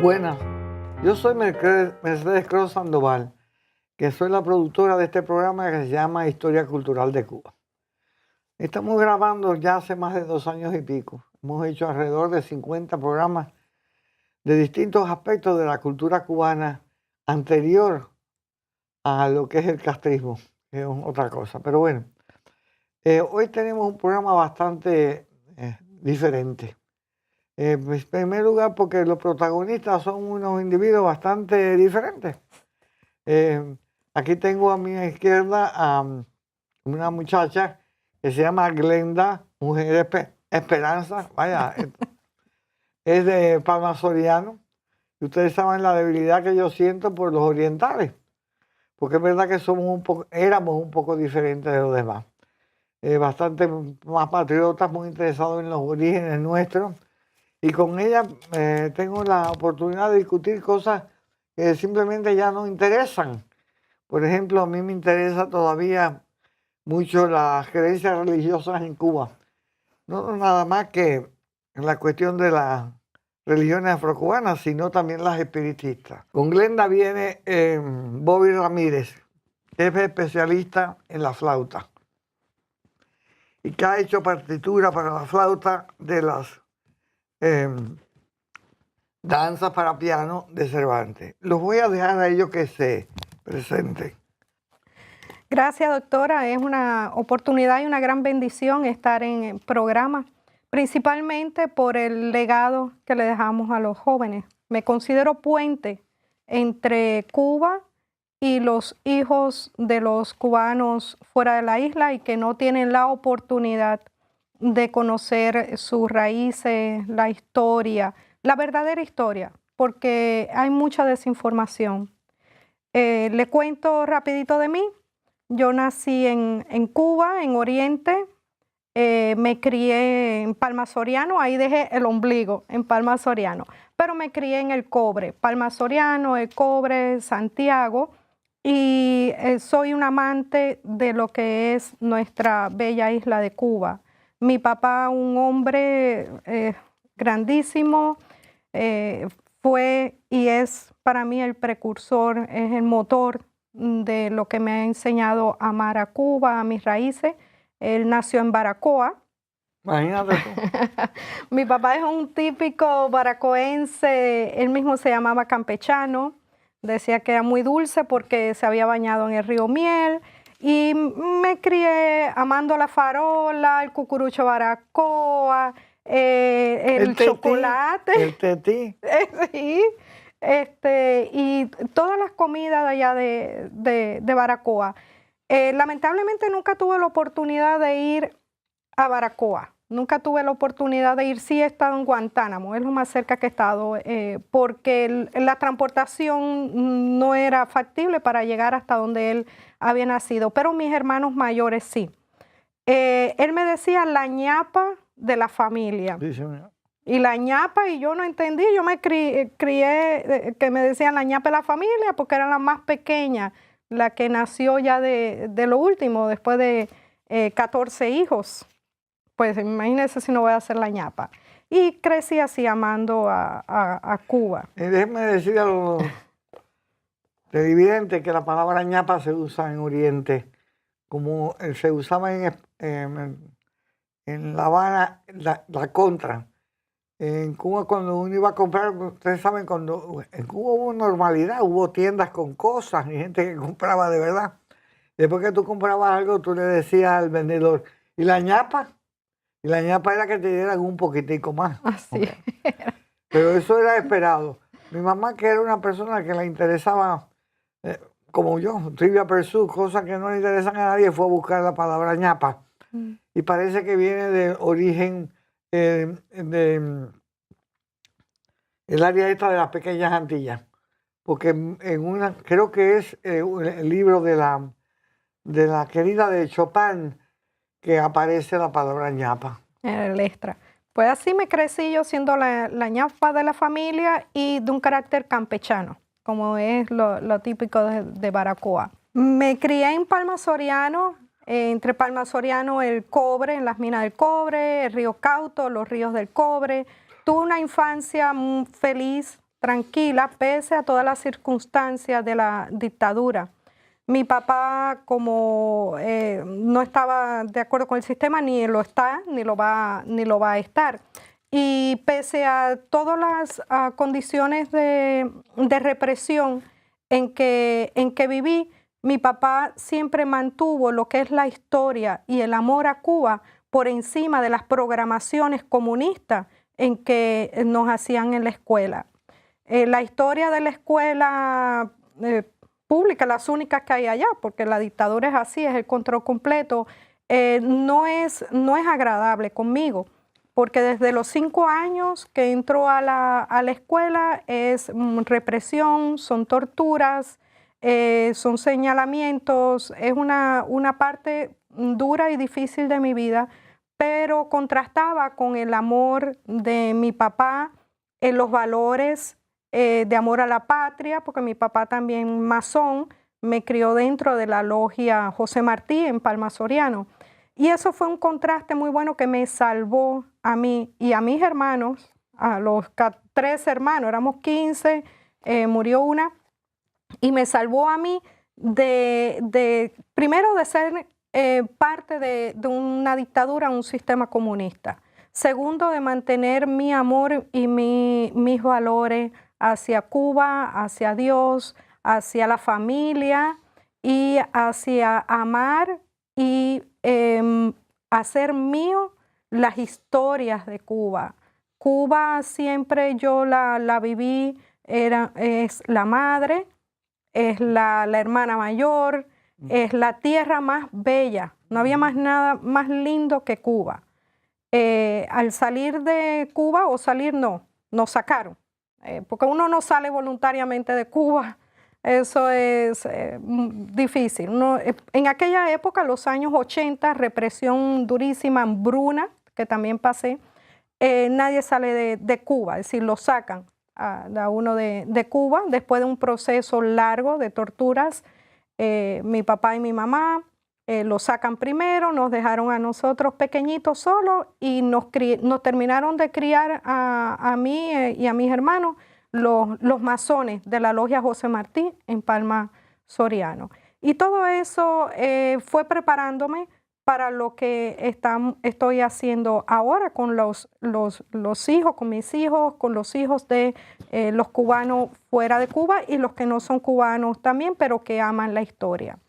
Buenas, yo soy Mercedes Cruz Sandoval, que soy la productora de este programa que se llama Historia Cultural de Cuba. Estamos grabando ya hace más de 2 años y pico. Hemos hecho alrededor de 50 programas de distintos aspectos de la cultura cubana anterior a lo que es el castrismo, que es otra cosa. Pero bueno, hoy tenemos un programa bastante diferente. En primer lugar, porque los protagonistas son unos individuos bastante diferentes. Aquí tengo a mi izquierda a una muchacha que se llama Glenda, Mujer Esperanza, vaya, es de Palma Soriano. Y ustedes saben la debilidad que yo siento por los orientales, porque es verdad que éramos un poco diferentes de los demás. Bastante más patriotas, muy interesados en los orígenes nuestros. Y con ella tengo la oportunidad de discutir cosas que simplemente ya no interesan. Por ejemplo, a mí me interesa todavía mucho las creencias religiosas en Cuba. No nada más que la cuestión de las religiones afrocubanas, sino también las espiritistas. Con Glenda viene Bobby Ramírez, que es especialista en la flauta y que ha hecho partitura para la flauta de las danzas para piano de Cervantes. Los voy a dejar a ellos que se presenten. Gracias, doctora. Es una oportunidad y una gran bendición estar en el programa, principalmente por el legado que le dejamos a los jóvenes. Me considero puente entre Cuba y los hijos de los cubanos fuera de la isla y que no tienen la oportunidad de conocer sus raíces, la historia, la verdadera historia, porque hay mucha desinformación. Le cuento rapidito de mí. Yo nací en Cuba, en Oriente, me crié en Palma Soriano, ahí dejé el ombligo, en Palma Soriano, pero me crié en El Cobre, Palma Soriano, El Cobre, Santiago, y soy un amante de lo que es nuestra bella isla de Cuba. Mi papá, un hombre grandísimo, fue y es para mí el precursor, es el motor de lo que me ha enseñado a amar a Cuba, a mis raíces. Él nació en Baracoa. Imagínate tú. Mi papá es un típico baracoense, él mismo se llamaba campechano, decía que era muy dulce porque se había bañado en el río Miel, y me crié amando la farola, el cucurucho Baracoa, el chocolate. El tetí. Sí. Y todas las comidas de allá de Baracoa. Lamentablemente nunca tuve la oportunidad de ir a Baracoa. Nunca tuve la oportunidad de ir. Sí he estado en Guantánamo, es lo más cerca que he estado, porque la transportación no era factible para llegar hasta donde él había nacido, pero mis hermanos mayores sí. Él me decía la ñapa de la familia. Sí, señor. Y la ñapa, y yo no entendí, yo me crié que me decían la ñapa de la familia porque era la más pequeña, la que nació ya de lo último, después de 14 hijos. Pues imagínense si no voy a hacer la ñapa. Y crecí así amando a Cuba. Déjenme decir a los televidentes que la palabra ñapa se usa en Oriente, como se usaba en La Habana, la contra. En Cuba, cuando uno iba a comprar, ustedes saben, cuando en Cuba hubo normalidad, hubo tiendas con cosas y gente que compraba de verdad. Después que tú comprabas algo, tú le decías al vendedor, ¿y la ñapa? Y la ñapa era que te dieran un poquitico más. Así. Okay. Pero eso era esperado. Mi mamá, que era una persona que le interesaba, como yo, Trivia Pursuit, cosas que no le interesan a nadie, fue a buscar la palabra ñapa. Y parece que viene de origen el área esta de las pequeñas Antillas, porque creo que es el libro de la querida de Chopin que aparece la palabra ñapa. El extra. Pues así me crecí yo siendo la ñapa de la familia y de un carácter campechano, como es lo típico de Baracoa. Me crié en Palma Soriano, entre Palma Soriano, El Cobre, en las minas del cobre, el río Cauto, los ríos del cobre. Tuve una infancia muy feliz, tranquila pese a todas las circunstancias de la dictadura. Mi papá, como no estaba de acuerdo con el sistema, ni lo está, ni lo va a estar. Y pese a todas las condiciones de represión en que viví, mi papá siempre mantuvo lo que es la historia y el amor a Cuba por encima de las programaciones comunistas en que nos hacían en la escuela. La historia de la escuela pública, las únicas que hay allá, porque la dictadura es así, es el control completo, no es agradable conmigo, porque desde los 5 años que entro a la escuela es represión, son torturas, son señalamientos, es una parte dura y difícil de mi vida, pero contrastaba con el amor de mi papá, en los valores de amor a la patria, porque mi papá también masón, me crió dentro de la logia José Martí en Palma Soriano. Y eso fue un contraste muy bueno que me salvó a mí y a mis hermanos, a los 3 hermanos, éramos 15, murió una, y me salvó a mí primero de ser parte de una dictadura, un sistema comunista. Segundo, de mantener mi amor y mis valores hacia Cuba, hacia Dios, hacia la familia y hacia amar y hacer mío las historias de Cuba. Cuba siempre yo la viví, es la madre, es la hermana mayor, es la tierra más bella. No había más nada más lindo que Cuba. Al salir de Cuba, o salir no, nos sacaron, porque uno no sale voluntariamente de Cuba. Eso es difícil. En aquella época, los años 80, represión durísima, hambruna, que también pasé, nadie sale de Cuba, es decir, lo sacan a uno de Cuba después de un proceso largo de torturas. Mi papá y mi mamá lo sacan primero, nos dejaron a nosotros pequeñitos solos y nos terminaron de criar a mí y a mis hermanos los masones de la logia José Martí en Palma Soriano. Y todo eso fue preparándome para lo que estoy haciendo ahora con los hijos, con mis hijos, con los hijos de los cubanos fuera de Cuba y los que no son cubanos también, pero que aman la historia.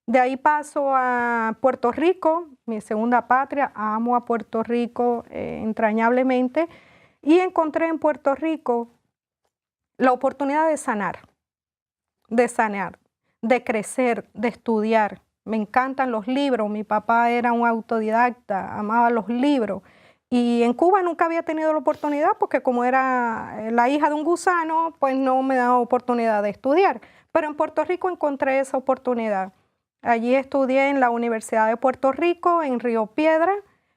De ahí paso a Puerto Rico, mi segunda patria. Amo a Puerto Rico entrañablemente, y encontré en Puerto Rico la oportunidad de sanar, de crecer, de estudiar. Me encantan los libros. Mi papá era un autodidacta, amaba los libros. Y en Cuba nunca había tenido la oportunidad porque como era la hija de un gusano, pues no me daba oportunidad de estudiar. Pero en Puerto Rico encontré esa oportunidad. Allí estudié en la Universidad de Puerto Rico, en Río Piedra,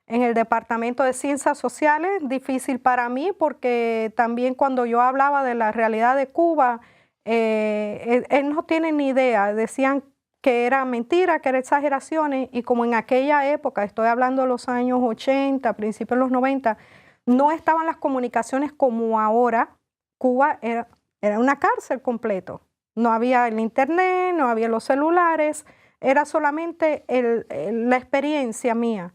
en el Departamento de Ciencias Sociales. Difícil para mí porque también cuando yo hablaba de la realidad de Cuba, él no tiene ni idea. Decían que era mentira, que eran exageraciones, y como en aquella época, estoy hablando de los años 80, principios de los 90, no estaban las comunicaciones como ahora. Cuba era una cárcel completo. No había el internet, no había los celulares, era solamente la experiencia mía.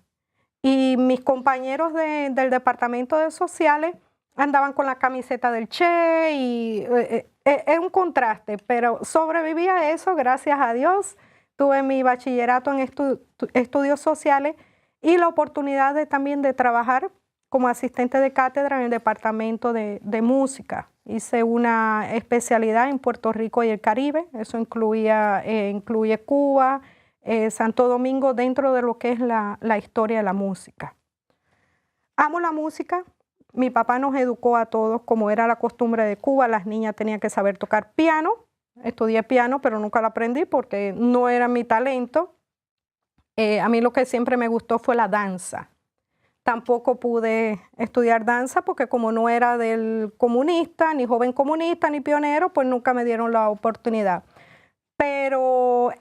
Y mis compañeros del Departamento de Sociales andaban con la camiseta del Che y es un contraste, pero sobreviví a eso, gracias a Dios. Tuve mi bachillerato en estudios sociales y la oportunidad también de trabajar como asistente de cátedra en el Departamento de Música. Hice una especialidad en Puerto Rico y el Caribe. Eso incluye Cuba, Santo Domingo, dentro de lo que es la historia de la música. Amo la música. Mi papá nos educó a todos, como era la costumbre de Cuba. Las niñas tenían que saber tocar piano. Estudié piano, pero nunca lo aprendí porque no era mi talento. A mí lo que siempre me gustó fue la danza. Tampoco pude estudiar danza porque como no era del comunista, ni joven comunista, ni pionero, pues nunca me dieron la oportunidad. Pero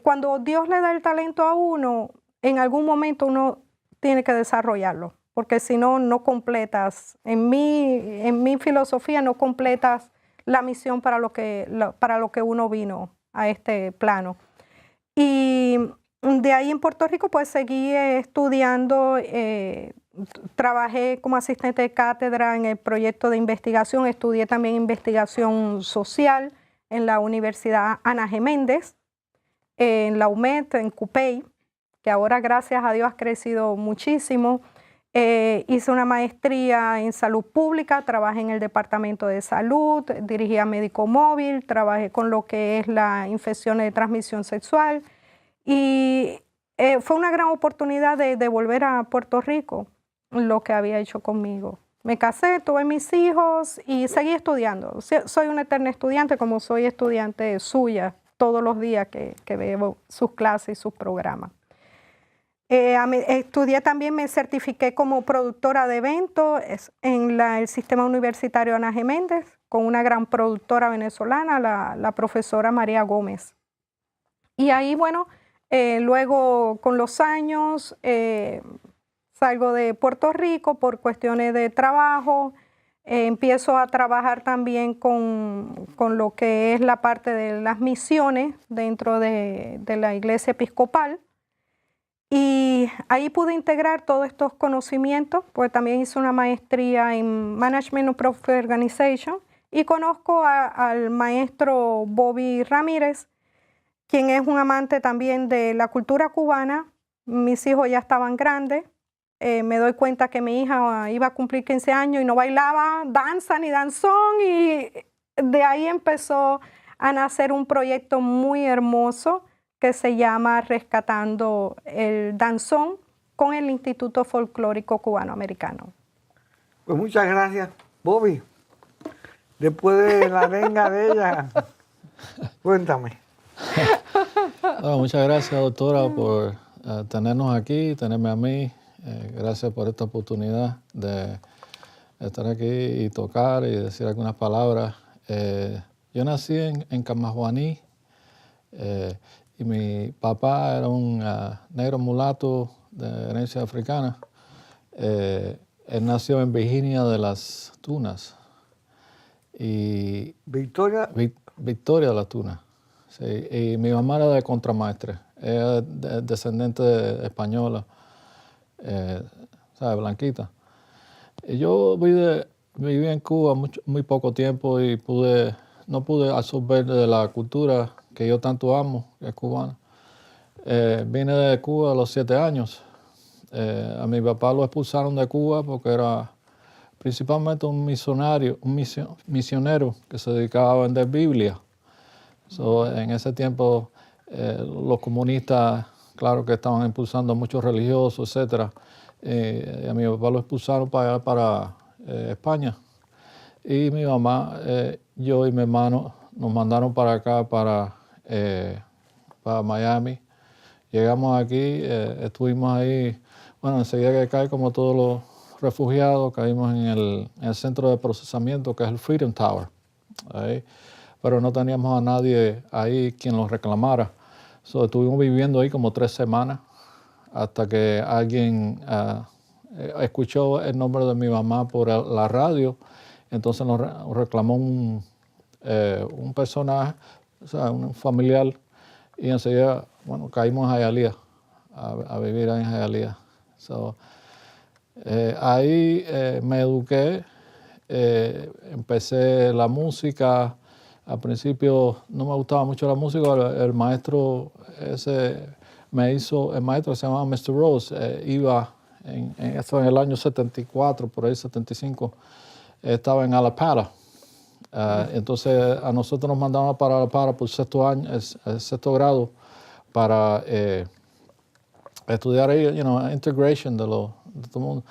cuando Dios le da el talento a uno, en algún momento uno tiene que desarrollarlo, porque si no, no completas. En mi filosofía no completas la misión para lo que uno vino a este plano. Y de ahí en Puerto Rico pues seguí estudiando, trabajé como asistente de cátedra en el proyecto de investigación, estudié también investigación social en la Universidad Ana G. Méndez, en la UMED, en Cupey, que ahora gracias a Dios ha crecido muchísimo. Hice una maestría en salud pública, trabajé en el departamento de salud, dirigía médico móvil, trabajé con lo que es la infecciones de transmisión sexual y fue una gran oportunidad de volver a Puerto Rico, lo que había hecho conmigo. Me casé, tuve mis hijos y seguí estudiando. Soy una eterna estudiante, como soy estudiante suya todos los días que veo sus clases y sus programas. Estudié también, me certifiqué como productora de eventos en el sistema universitario Ana G. Méndez, con una gran productora venezolana, la profesora María Gómez. Y ahí, bueno, luego con los años salgo de Puerto Rico por cuestiones de trabajo, empiezo a trabajar también con lo que es la parte de las misiones dentro de la Iglesia Episcopal. Y ahí pude integrar todos estos conocimientos, pues también hice una maestría en Management of Profit Organization y conozco al maestro Bobby Ramírez, quien es un amante también de la cultura cubana. Mis hijos ya estaban grandes. Me doy cuenta que mi hija iba a cumplir 15 años y no bailaba danza ni danzón, y de ahí empezó a nacer un proyecto muy hermoso que se llama Rescatando el Danzón con el Instituto Folclórico Cubano-Americano. Pues muchas gracias, Bobby. Después de la arenga de ella, cuéntame. Muchas gracias, doctora, por tenernos aquí, tenerme a mí. Gracias por esta oportunidad de estar aquí y tocar y decir algunas palabras. Yo nací en Camajuaní y mi papá era un negro mulato de herencia africana. Él nació en Virginia de las Tunas. Y Victoria. Victoria de las Tunas. Sí. Y mi mamá era de contramaestre. Ella es descendente de española. ¿Sabe? Blanquita. Y yo viví en Cuba muy poco tiempo y no pude absorber de la cultura que yo tanto amo, que es cubana. Vine de Cuba a los 7 años. A mi papá lo expulsaron de Cuba porque era principalmente un misionero que se dedicaba a vender Biblia. En ese tiempo los comunistas, claro que estaban impulsando a muchos religiosos, etc. A mi papá lo expulsaron para España. Y mi mamá, yo y mi hermano nos mandaron para acá, para Miami. Llegamos aquí, estuvimos ahí, bueno, enseguida que cae como todos los refugiados, caímos en el centro de procesamiento que es el Freedom Tower. Ahí. Pero no teníamos a nadie ahí quien los reclamara. Estuvimos viviendo ahí como 3 semanas hasta que alguien escuchó el nombre de mi mamá por la radio. Entonces nos reclamó un personaje, o sea, un familiar, y enseguida, bueno, caímos en Hialeah, a vivir en Hialeah. Ahí me eduqué, empecé la música. Al principio no me gustaba mucho la música, el maestro ese el maestro se llamaba Mr. Rose, iba esto en el año 74, por ahí 75, estaba en Alapara. Entonces a nosotros nos mandaban para Alapara por sexto grado para estudiar ahí, integration de todo el mundo.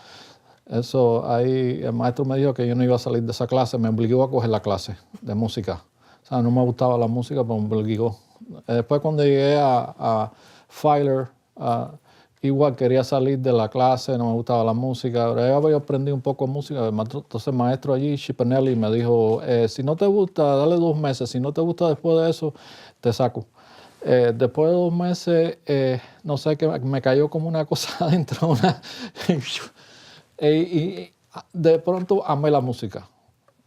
Eso ahí el maestro me dijo que yo no iba a salir de esa clase, me obligó a coger la clase de música. O sea, no me gustaba la música, pero me obligó. Después cuando llegué a Filer, igual quería salir de la clase, no me gustaba la música. Pero yo había aprendido un poco de música. Entonces el maestro allí, Chipanelli, me dijo, si no te gusta, dale 2 meses. Si no te gusta después de eso, te saco. Después de 2 meses, no sé, que me cayó como una cosa adentro. Y de pronto amé la música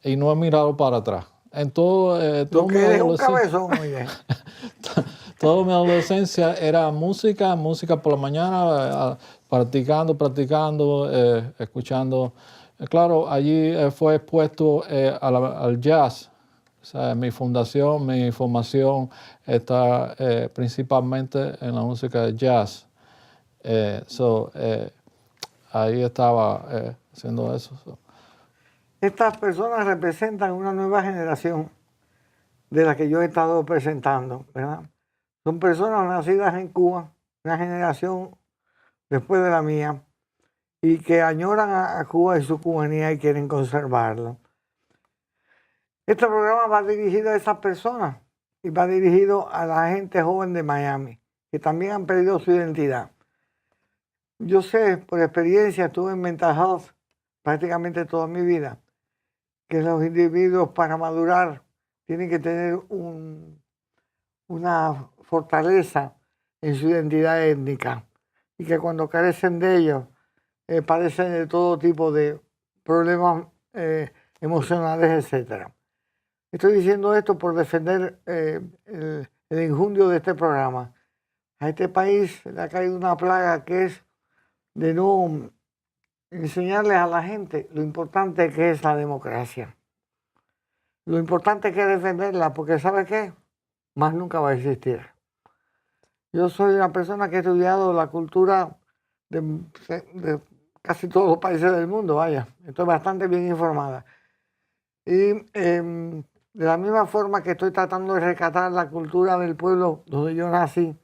y no he mirado para atrás. en todo, Lo mi que eres un adolescencia, cabezón, oye. toda mi adolescencia era música por la mañana, practicando, escuchando. Claro, allí fue expuesto al jazz. O sea, mi formación está principalmente en la música de jazz. Ahí estaba haciendo eso. Estas personas representan una nueva generación de la que yo he estado presentando, ¿verdad? Son personas nacidas en Cuba, una generación después de la mía, y que añoran a Cuba y su cubanía y quieren conservarlo. Este programa va dirigido a esas personas y va dirigido a la gente joven de Miami, que también han perdido su identidad. Yo sé, por experiencia, estuve en mental health prácticamente toda mi vida, que los individuos para madurar tienen que tener una fortaleza en su identidad étnica y que cuando carecen de ello padecen de todo tipo de problemas emocionales, etc. Estoy diciendo esto por defender el injundio de este programa. A este país le ha caído una plaga que es de no enseñarles a la gente lo importante que es la democracia. Lo importante que es defenderla, porque ¿sabe qué? Más nunca va a existir. Yo soy una persona que ha estudiado la cultura de casi todos los países del mundo, vaya. Estoy bastante bien informada. Y de la misma forma que estoy tratando de rescatar la cultura del pueblo donde yo nací,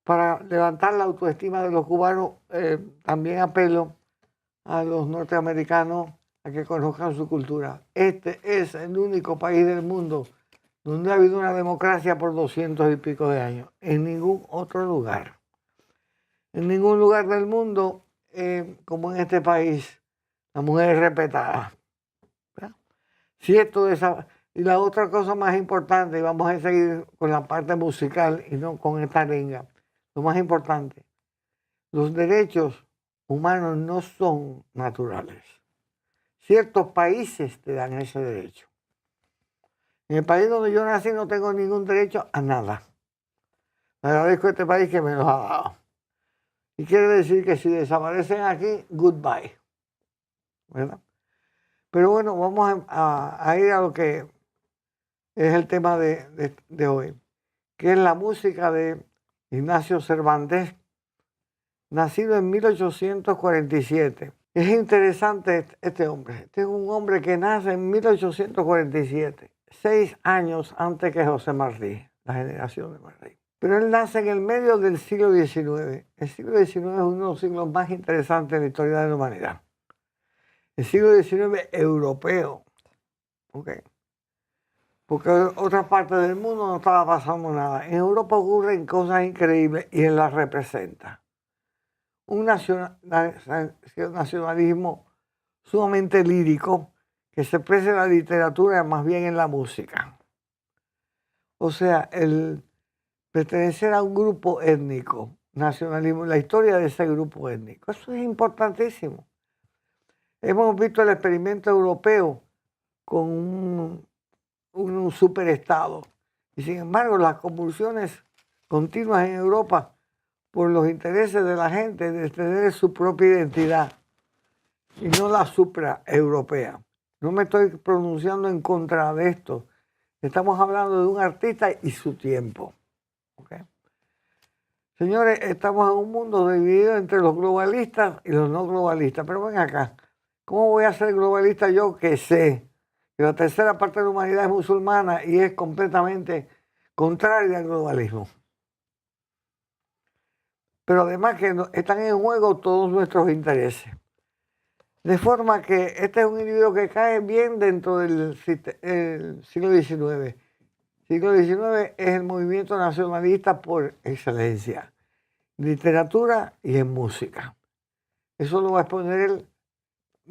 para levantar la autoestima de los cubanos, también apelo a los norteamericanos a que conozcan su cultura. Este es el único país del mundo donde ha habido una democracia por 200 y pico de años. En ningún otro lugar. En ningún lugar del mundo, como en este país, la mujer es respetada. Cierto, y la otra cosa más importante, y vamos a seguir con la parte musical y no con esta arenga, lo más importante, los derechos humanos no son naturales. Ciertos países te dan ese derecho. En el país donde yo nací no tengo ningún derecho a nada. Le agradezco a este país que me los ha dado. Y quiere decir que si desaparecen aquí, goodbye. ¿Verdad? Pero bueno, vamos a ir a lo que es el tema de hoy, que es la música de Ignacio Cervantes, nacido en 1847. Es interesante este hombre. Este es un hombre que nace en 1847, 6 años antes que José Martí, la generación de Martí. Pero él nace en el medio del siglo XIX. El siglo XIX es uno de los siglos más interesantes de la historia de la humanidad. El siglo XIX europeo. ¿Okay? Porque en otras partes del mundo no estaba pasando nada. En Europa ocurren cosas increíbles y él las representa. Un nacionalismo sumamente lírico que se expresa en la literatura, más bien en la música. O sea, el pertenecer a un grupo étnico, nacionalismo, la historia de ese grupo étnico, eso es importantísimo. Hemos visto el experimento europeo con un superestado. Y sin embargo, las convulsiones continuas en Europa por los intereses de la gente de tener su propia identidad y no la supraeuropea. No me estoy pronunciando en contra de esto. Estamos hablando de un artista y su tiempo. ¿Okay? Señores, estamos en un mundo dividido entre los globalistas y los no globalistas. Pero ven acá, ¿cómo voy a ser globalista yo que sé que la tercera parte de la humanidad es musulmana y es completamente contraria al globalismo? Pero además que están en juego todos nuestros intereses. De forma que este es un individuo que cae bien dentro del siglo XIX. El siglo XIX es el movimiento nacionalista por excelencia, en literatura y en música. Eso lo va a exponer él,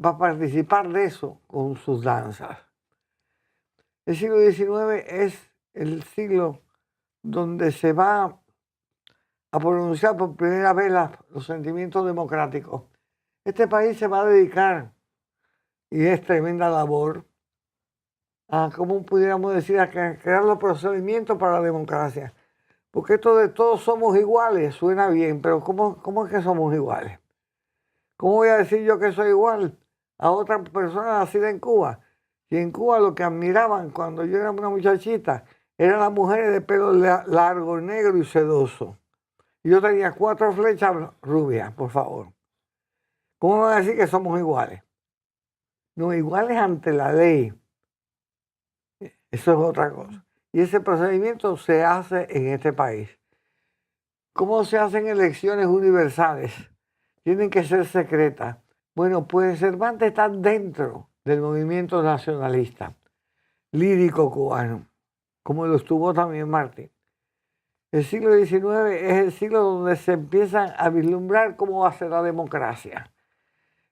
va a participar de eso con sus danzas. El siglo XIX es el siglo donde se va a pronunciar por primera vez los sentimientos democráticos. Este país se va a dedicar, y es tremenda labor, ¿cómo pudiéramos decir? A crear los procedimientos para la democracia. Porque esto de todos somos iguales suena bien, pero ¿cómo es que somos iguales? ¿Cómo voy a decir yo que soy igual a otra persona nacida en Cuba? Y en Cuba lo que admiraban cuando yo era una muchachita eran las mujeres de pelo largo, negro y sedoso. Y yo tenía 4 flechas rubias, por favor. ¿Cómo van a decir que somos iguales? No, iguales ante la ley. Eso es otra cosa. Y ese procedimiento se hace en este país. ¿Cómo se hacen elecciones universales? Tienen que ser secretas. Bueno, pues Cervantes está dentro del movimiento nacionalista, lírico cubano, como lo estuvo también Martí. El siglo XIX es el siglo donde se empiezan a vislumbrar cómo va a ser la democracia.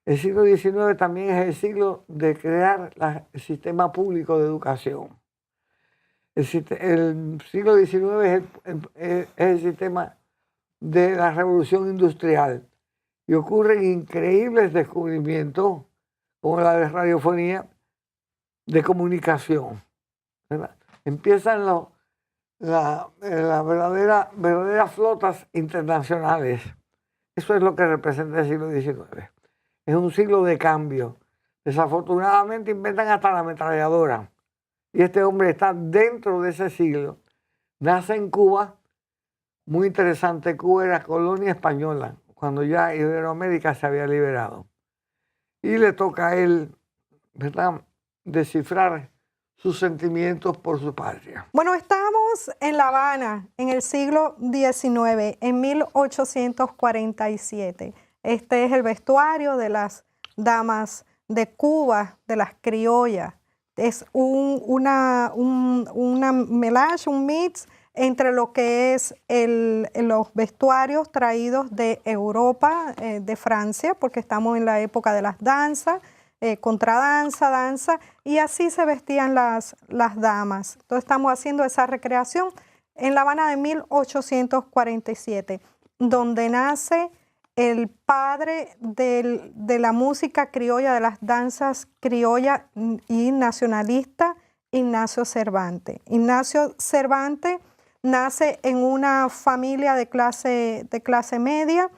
El siglo XIX también es el siglo de crear el sistema público de educación. El siglo XIX es el sistema de la revolución industrial y ocurren increíbles descubrimientos como la de radiofonía, de comunicación, ¿verdad? Empiezan las verdaderas flotas internacionales. Eso es lo que representa el siglo XIX. Es un siglo de cambio. Desafortunadamente inventan hasta la ametralladora. Y este hombre está dentro de ese siglo. Nace en Cuba. Muy interesante, Cuba era colonia española, cuando ya Iberoamérica se había liberado. Y le toca a él, ¿verdad?, descifrar sus sentimientos por su patria. Bueno, estamos en La Habana en el siglo XIX, en 1847. Este es el vestuario de las damas de Cuba, de las criollas. Es una melange, un mix entre lo que es los vestuarios traídos de Europa, de Francia, porque estamos en la época de las danzas, contradanza, danza, y así se vestían las damas. Entonces estamos haciendo esa recreación en La Habana de 1847, donde nace el padre de la música criolla, de las danzas criollas y nacionalistas, Ignacio Cervantes. Ignacio Cervantes nace en una familia de clase media,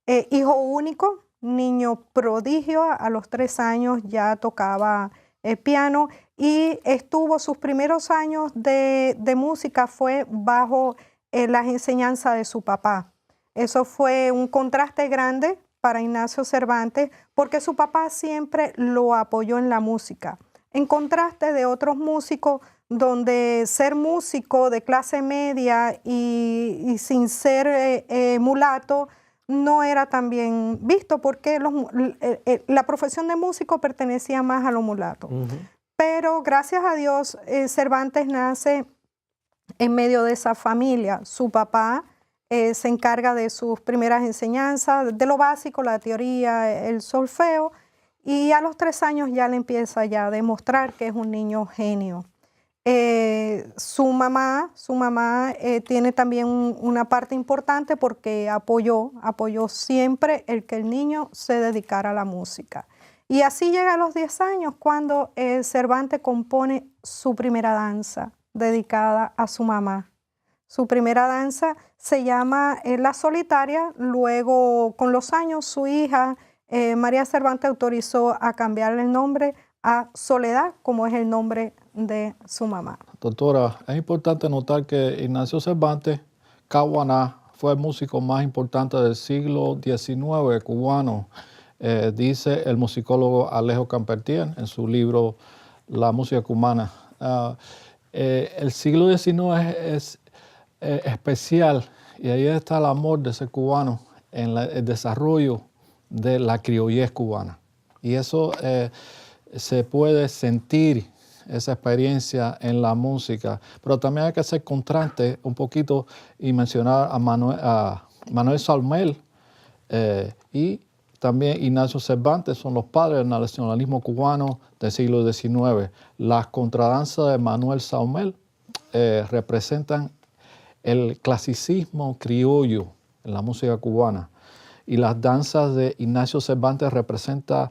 hijo único, niño prodigio. A los 3 años ya tocaba piano y estuvo sus primeros años de música fue bajo las enseñanzas de su papá. Eso fue un contraste grande para Ignacio Cervantes porque su papá siempre lo apoyó en la música. En contraste de otros músicos donde ser músico de clase media y sin ser mulato no era tan bien visto porque la profesión de músico pertenecía más a los mulatos. Pero gracias a Dios Cervantes nace en medio de esa familia. Su papá se encarga de sus primeras enseñanzas, de lo básico, la teoría, el solfeo, y a los 3 años ya le empieza ya a demostrar que es un niño genio. Su mamá tiene también una parte importante porque apoyó siempre el que el niño se dedicara a la música. Y así llega a los 10 años cuando Cervantes compone su primera danza dedicada a su mamá. Su primera danza se llama La Solitaria. Luego, con los años, su hija, María Cervantes, autorizó a cambiarle el nombre a Soledad, como es el nombre de su mamá. Doctora, es importante notar que Ignacio Cervantes, Caguaná, fue el músico más importante del siglo XIX cubano, dice el musicólogo Alejo Campertien en su libro La música cubana. El siglo XIX es especial y ahí está el amor de ese cubano en el desarrollo de la criollez cubana. Y eso se puede sentir, esa experiencia en la música, pero también hay que hacer contraste un poquito y mencionar a Manuel Saumell y también Ignacio Cervantes, son los padres del nacionalismo cubano del siglo XIX. Las contradanzas de Manuel Saumell representan el clasicismo criollo en la música cubana y las danzas de Ignacio Cervantes representan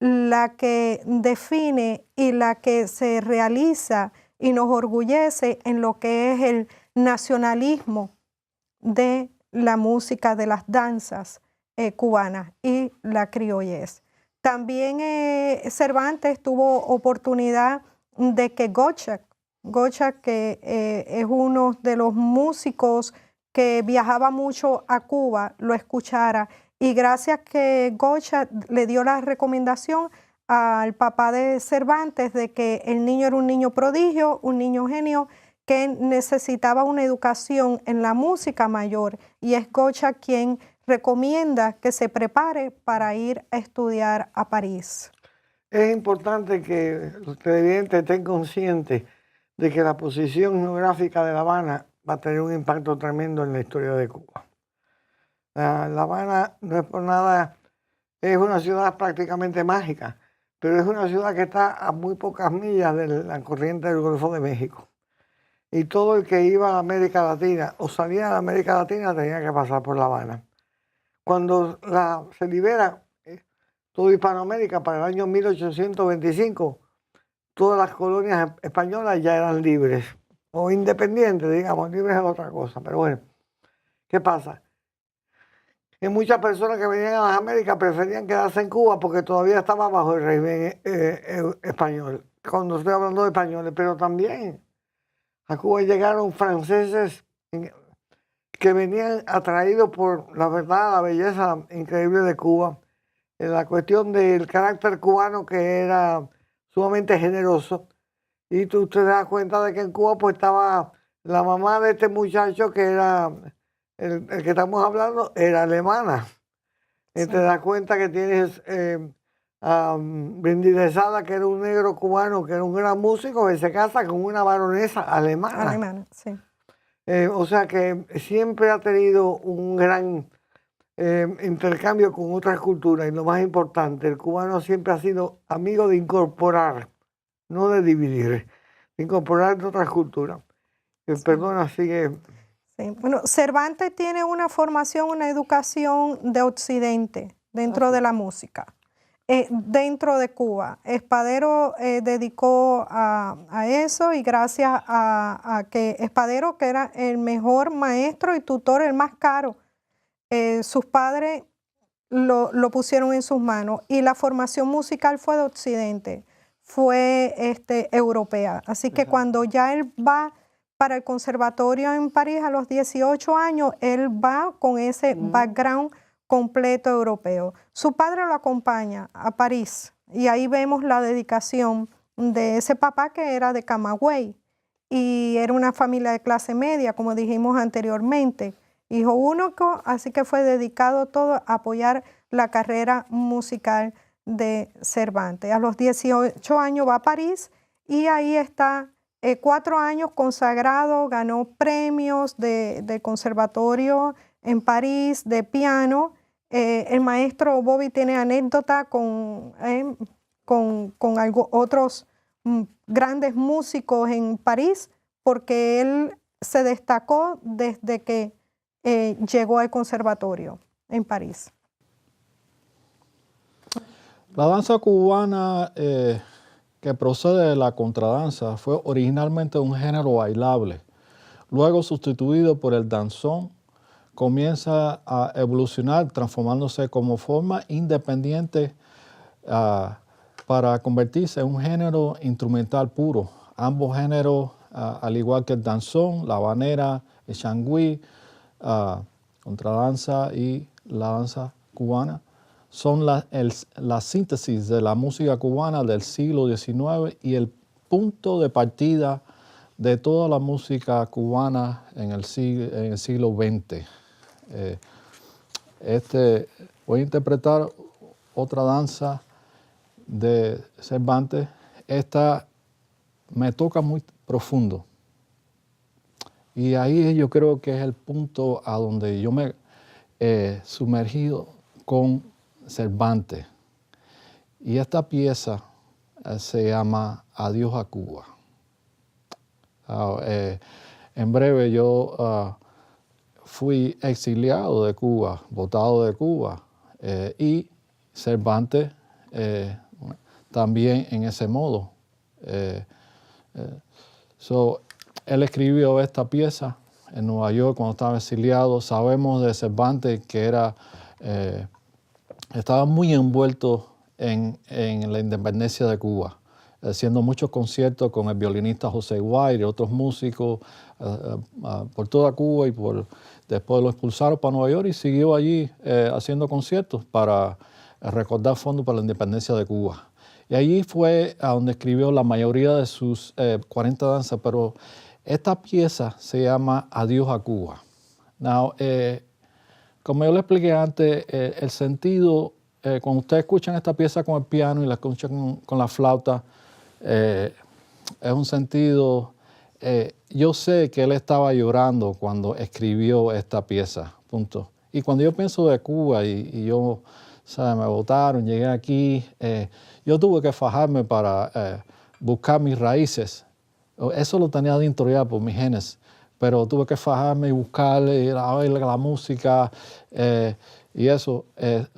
la que define y la que se realiza y nos orgullece en lo que es el nacionalismo de la música, de las danzas cubanas y la criollez. También Cervantes tuvo oportunidad de que Gottschalk, que es uno de los músicos que viajaba mucho a Cuba, lo escuchara. Y gracias que Gottschalk le dio la recomendación al papá de Cervantes de que el niño era un niño prodigio, un niño genio, que necesitaba una educación en la música mayor. Y es Gottschalk quien recomienda que se prepare para ir a estudiar a París. Es importante que los televidentes estén conscientes de que la posición geográfica de La Habana va a tener un impacto tremendo en la historia de Cuba. La Habana no es por nada, es una ciudad prácticamente mágica, pero es una ciudad que está a muy pocas millas de la corriente del Golfo de México. Y todo el que iba a América Latina o salía de América Latina tenía que pasar por La Habana. Cuando se libera toda Hispanoamérica para el año 1825, todas las colonias españolas ya eran libres, o independientes, digamos, libres es otra cosa. Pero bueno, ¿qué pasa? Que muchas personas que venían a las Américas preferían quedarse en Cuba porque todavía estaba bajo el régimen español, cuando estoy hablando de españoles, pero también a Cuba llegaron franceses que venían atraídos por la verdad, la belleza increíble de Cuba, la cuestión del carácter cubano que era sumamente generoso. Y tú te das cuenta de que en Cuba pues estaba la mamá de este muchacho que era, el que estamos hablando, era alemana. Sí. Te das cuenta que tienes Brindis de Sada, que era un negro cubano, que era un gran músico, que se casa con una baronesa alemana. Alemana, sí. O sea que siempre ha tenido un gran intercambio con otras culturas, y lo más importante, el cubano siempre ha sido amigo de incorporar, no de dividir, de incorporar de otras culturas. Sí. Perdona, sigue. Sí. Bueno, Cervantes tiene una formación, una educación de Occidente dentro de la música. Dentro de Cuba. Espadero dedicó a eso, y gracias a que Espadero, que era el mejor maestro y tutor, el más caro, sus padres lo pusieron en sus manos, y la formación musical fue de Occidente, fue europea. Así que cuando ya él va para el conservatorio en París a los 18 años, él va con ese background completo europeo. Su padre lo acompaña a París, y ahí vemos la dedicación de ese papá, que era de Camagüey y era una familia de clase media, como dijimos anteriormente, hijo único, así que fue dedicado todo a apoyar la carrera musical de Cervantes. A los 18 años va a París, y ahí está 4 años consagrado, ganó premios de conservatorio en París de piano. El maestro Bobby tiene anécdota con otros grandes músicos en París, porque él se destacó desde que llegó al conservatorio en París. La danza cubana que procede de la contradanza fue originalmente un género bailable, luego sustituido por el danzón. Comienza a evolucionar, transformándose como forma independiente para convertirse en un género instrumental puro. Ambos géneros, al igual que el danzón, la habanera, el changüí, contradanza y la danza cubana, son la síntesis de la música cubana del siglo XIX y el punto de partida de toda la música cubana en el siglo XX. Voy a interpretar otra danza de Cervantes. Esta me toca muy profundo, y ahí yo creo que es el punto a donde yo me he sumergido con Cervantes, y esta pieza se llama Adiós a Cuba. En breve yo fui exiliado de Cuba, botado de Cuba, y Cervantes también en ese modo. Él escribió esta pieza en Nueva York cuando estaba exiliado. Sabemos de Cervantes que estaba muy envuelto en la independencia de Cuba, haciendo muchos conciertos con el violinista José White y otros músicos por toda Cuba, y después lo expulsaron para Nueva York y siguió allí haciendo conciertos para recordar fondos para la independencia de Cuba. Y allí fue a donde escribió la mayoría de sus 40 danzas, pero esta pieza se llama Adiós a Cuba. Now, como yo le expliqué antes, el sentido, cuando ustedes escuchan esta pieza con el piano y la escuchan con la flauta, es un sentido, yo sé que él estaba llorando cuando escribió esta pieza, punto. Y cuando yo pienso de Cuba y yo, ¿sabes? Me votaron, llegué aquí, yo tuve que fajarme para buscar mis raíces. Eso lo tenía dentro ya por mis genes, pero tuve que fajarme y buscarle, ir a oír la música y eso,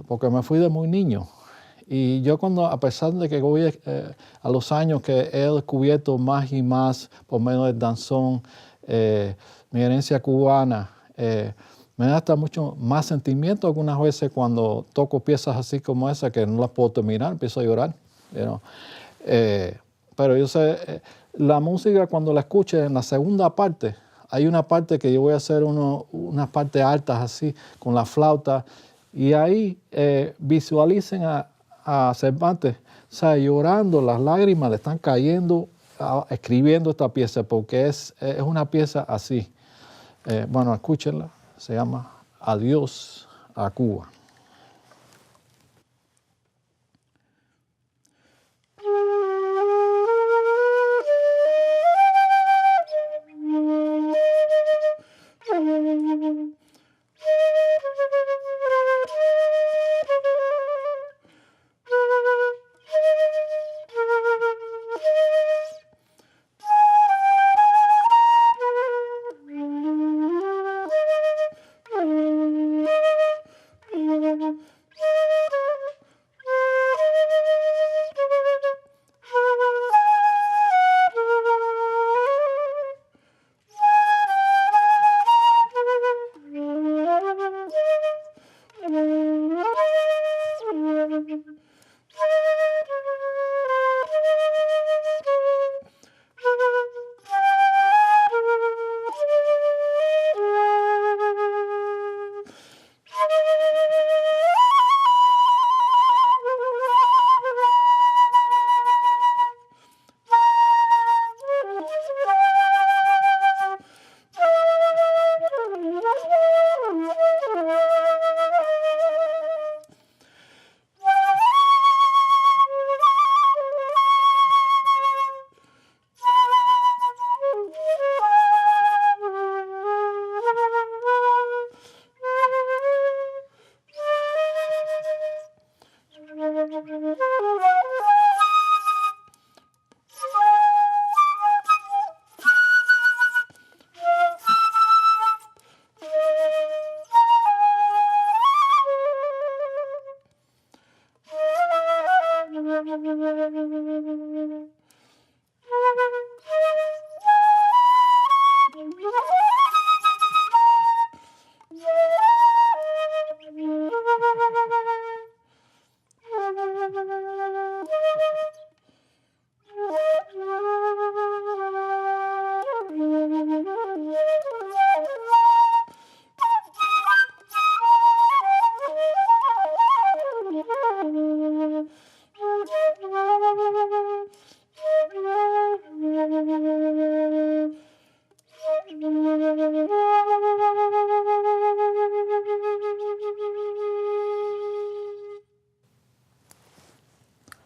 porque me fui de muy niño. Y yo a pesar de que voy a los años que he descubierto más y más por medio del danzón, mi herencia cubana, me da hasta mucho más sentimiento algunas veces cuando toco piezas así como esa, que no las puedo terminar, empiezo a llorar. You know. Pero yo sé, la música cuando la escuche en la segunda parte, hay una parte que yo voy a hacer unas partes altas así con la flauta, y ahí visualicen a Cervantes, o sea, llorando, las lágrimas le están cayendo escribiendo esta pieza, porque es una pieza así. Bueno, escúchenla, se llama Adiós a Cuba.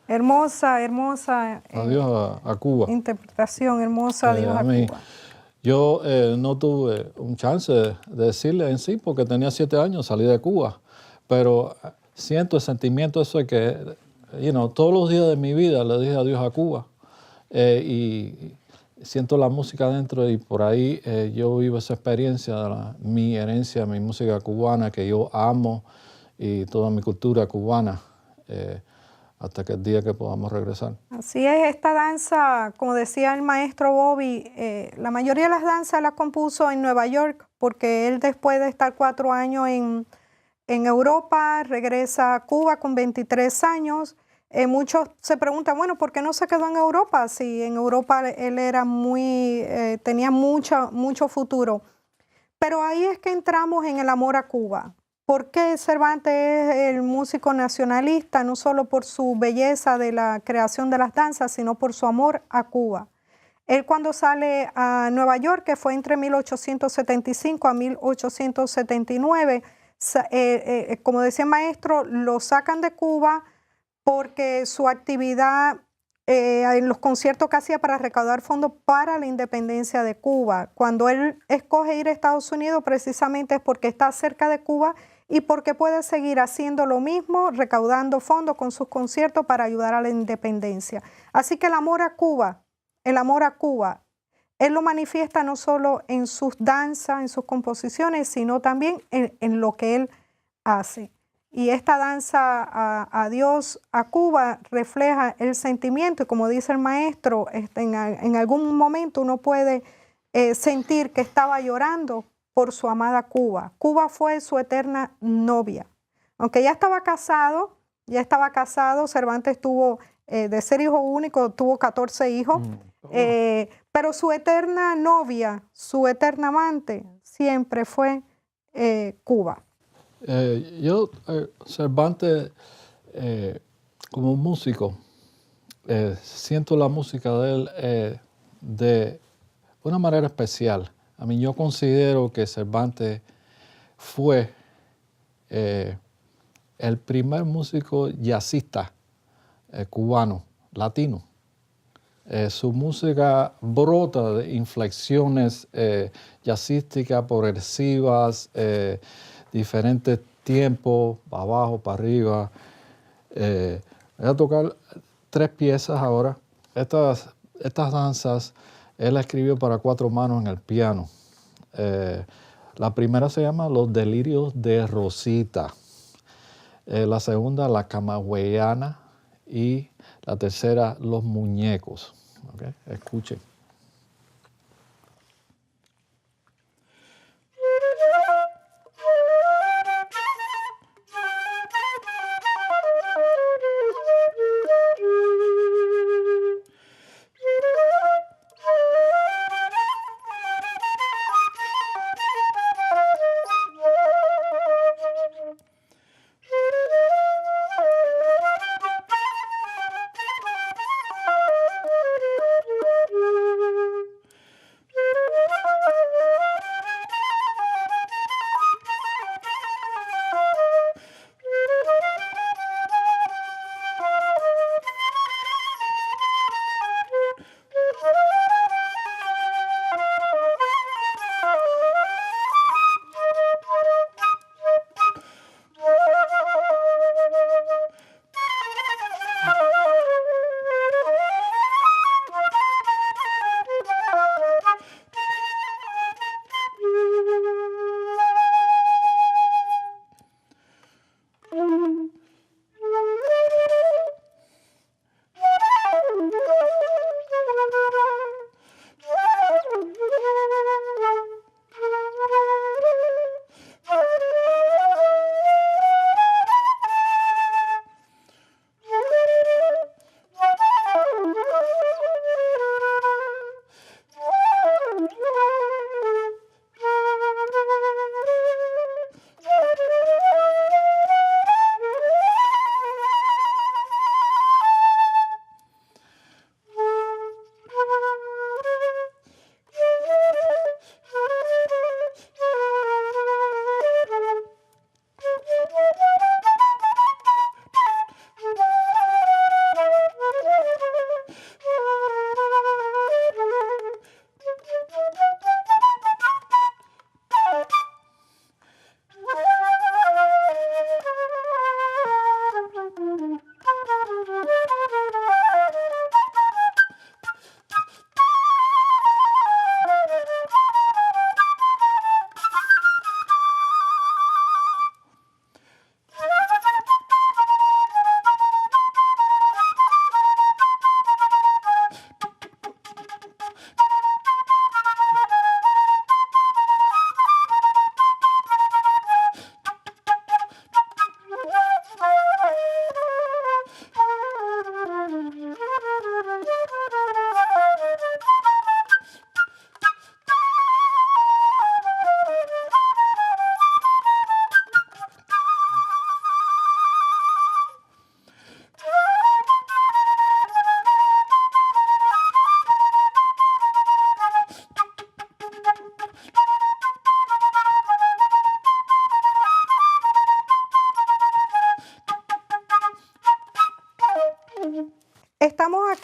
Hermosa, hermosa. Adiós a Cuba. Interpretación hermosa, adiós a Cuba. Yo no tuve un chance de decirle en sí, porque tenía 7 años, salí de Cuba, pero siento el sentimiento eso de que, todos los días de mi vida le dije adiós a Cuba, y siento la música dentro, y por ahí yo vivo esa experiencia de mi herencia, mi música cubana, que yo amo, y toda mi cultura cubana. hasta que el día que podamos regresar. Así es, esta danza, como decía el maestro Bobby, la mayoría de las danzas las compuso en Nueva York, porque él después de estar 4 años en Europa, regresa a Cuba con 23 años. Muchos se preguntan, bueno, ¿por qué no se quedó en Europa? Si en Europa él era tenía mucho futuro. Pero ahí es que entramos en el amor a Cuba. ¿Por qué Cervantes es el músico nacionalista? No solo por su belleza de la creación de las danzas, sino por su amor a Cuba. Él cuando sale a Nueva York, que fue entre 1875 a 1879, como decía el maestro, lo sacan de Cuba porque su actividad en los conciertos que hacía para recaudar fondos para la independencia de Cuba. Cuando él escoge ir a Estados Unidos, precisamente es porque está cerca de Cuba y porque puede seguir haciendo lo mismo, recaudando fondos con sus conciertos para ayudar a la independencia. Así que el amor a Cuba, él lo manifiesta no solo en sus danzas, en sus composiciones, sino también en lo que él hace. Y esta danza a Dios, a Cuba, refleja el sentimiento y como dice el maestro, en algún momento uno puede sentir que estaba llorando por su amada Cuba. Cuba fue su eterna novia. Aunque ya estaba casado, Cervantes tuvo, de ser hijo único, tuvo 14 hijos, pero su eterna novia, su eterna amante, siempre fue Cuba. Cervantes, como músico, siento la música de él de una manera especial. Yo considero que Cervantes fue el primer músico jazzista cubano, latino. Su música brota de inflexiones jazzísticas, progresivas, diferentes tiempos, para abajo, para arriba. Voy a tocar 3 piezas ahora. Estas danzas él la escribió para 4 manos en el piano. La primera se llama Los Delirios de Rosita. La segunda, La Camagüeyana. Y la tercera, Los Muñecos. ¿Okay? Escuchen.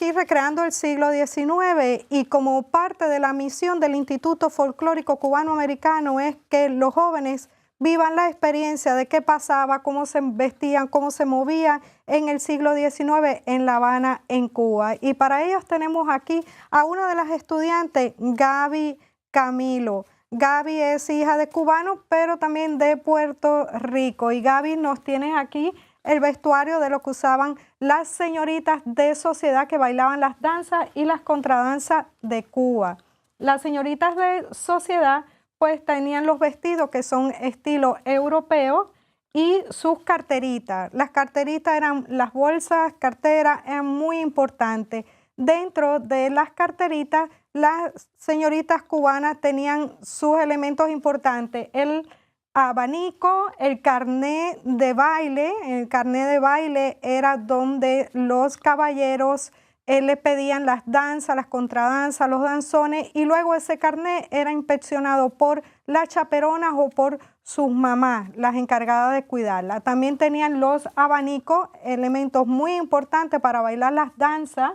aquí recreando el siglo XIX y como parte de la misión del Instituto Folclórico Cubano-Americano es que los jóvenes vivan la experiencia de qué pasaba, cómo se vestían, cómo se movían en el siglo XIX en La Habana, en Cuba. Y para ellos tenemos aquí a una de las estudiantes, Gaby Camilo. Gaby es hija de cubanos, pero también de Puerto Rico. Y Gaby, nos tienes aquí el vestuario de lo que usaban las señoritas de sociedad que bailaban las danzas y las contradanzas de Cuba. Las señoritas de sociedad pues tenían los vestidos que son estilo europeo y sus carteritas. Las carteritas eran, las bolsas, carteras, eran muy importantes. Dentro de las carteritas, las señoritas cubanas tenían sus elementos importantes. El abanico, el carnet de baile. El carnet de baile era donde los caballeros le pedían las danzas, las contradanzas, los danzones, y luego ese carnet era inspeccionado por las chaperonas o por sus mamás, las encargadas de cuidarla. También tenían los abanicos, elementos muy importantes para bailar las danzas,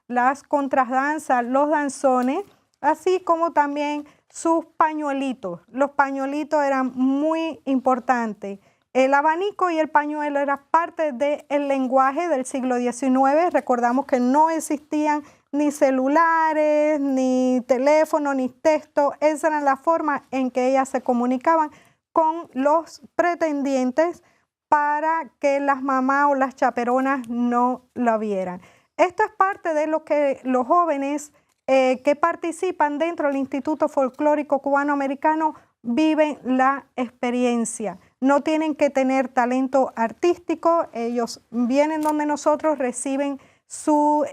las contradanzas, los danzones, así como también sus pañuelitos. Los pañuelitos eran muy importantes. El abanico y el pañuelo eran parte del lenguaje del siglo XIX. Recordamos que no existían ni celulares, ni teléfono, ni texto. Esa era la forma en que ellas se comunicaban con los pretendientes para que las mamás o las chaperonas no la vieran. Esto es parte de lo que los jóvenes que participan dentro del Instituto Folclórico Cubano-Americano viven la experiencia. No tienen que tener talento artístico, ellos vienen donde nosotros, reciben su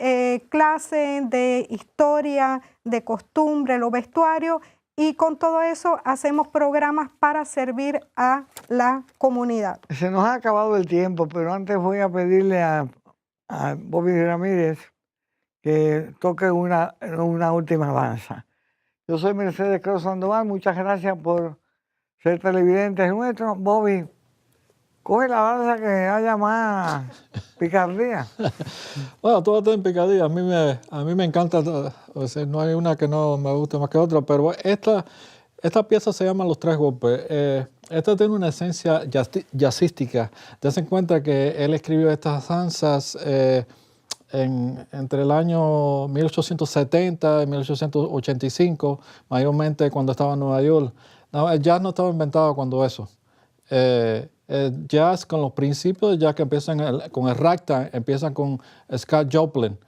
clase de historia, de costumbre, los vestuarios, y con todo eso hacemos programas para servir a la comunidad. Se nos ha acabado el tiempo, pero antes voy a pedirle a Bobby Ramírez que toque una última danza. Yo soy Mercedes Cruz Sandoval, muchas gracias por ser televidentes nuestros. Bobby, coge la danza que haya más picardía. Bueno, todo está en picardía. A mí me encanta, o sea, no hay una que no me guste más que otra, pero esta pieza se llama Los Tres Golpes. Esta tiene una esencia jazzística. Ten en cuenta que él escribió estas danzas entre el año 1870 y 1885, mayormente cuando estaba en Nueva York. No, el jazz no estaba inventado cuando eso. El jazz, con los principios de jazz que empiezan con el ragtime, empiezan con Scott Joplin,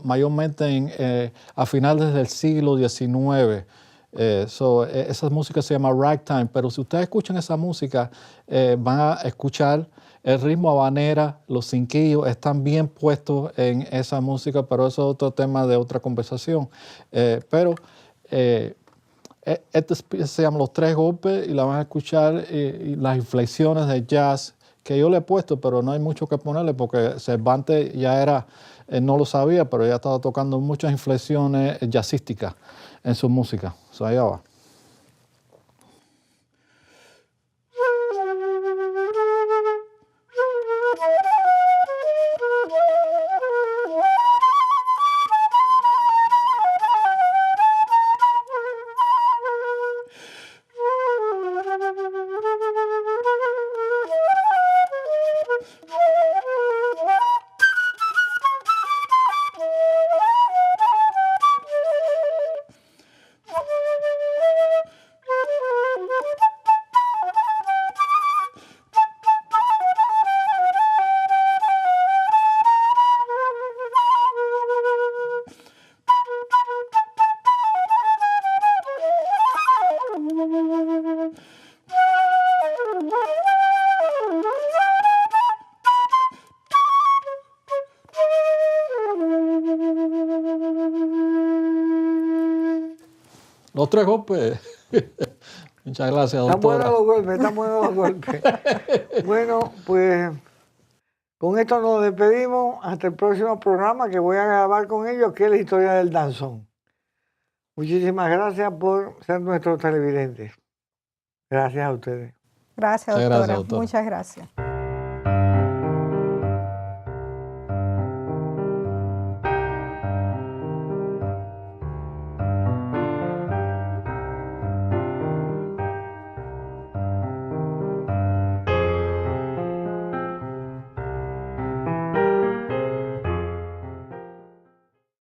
mayormente a finales del siglo XIX. Esa música se llama ragtime, pero si ustedes escuchan esa música, van a escuchar el ritmo habanera, los cinquillos están bien puestos en esa música, pero eso es otro tema de otra conversación. Esta se llama Los Tres Golpes y la van a escuchar y las inflexiones de jazz que yo le he puesto, pero no hay mucho que ponerle porque Cervantes ya era, no lo sabía, pero ya estaba tocando muchas inflexiones jazzísticas en su música. Allá va. Los Tres Golpes. Muchas gracias, doctora. Están buenos los golpes, están buenos los golpes. Bueno, pues con esto nos despedimos hasta el próximo programa que voy a grabar con ellos, que es la historia del danzón. Muchísimas gracias por ser nuestros televidentes. Gracias a ustedes. Gracias, doctora. Muchas gracias.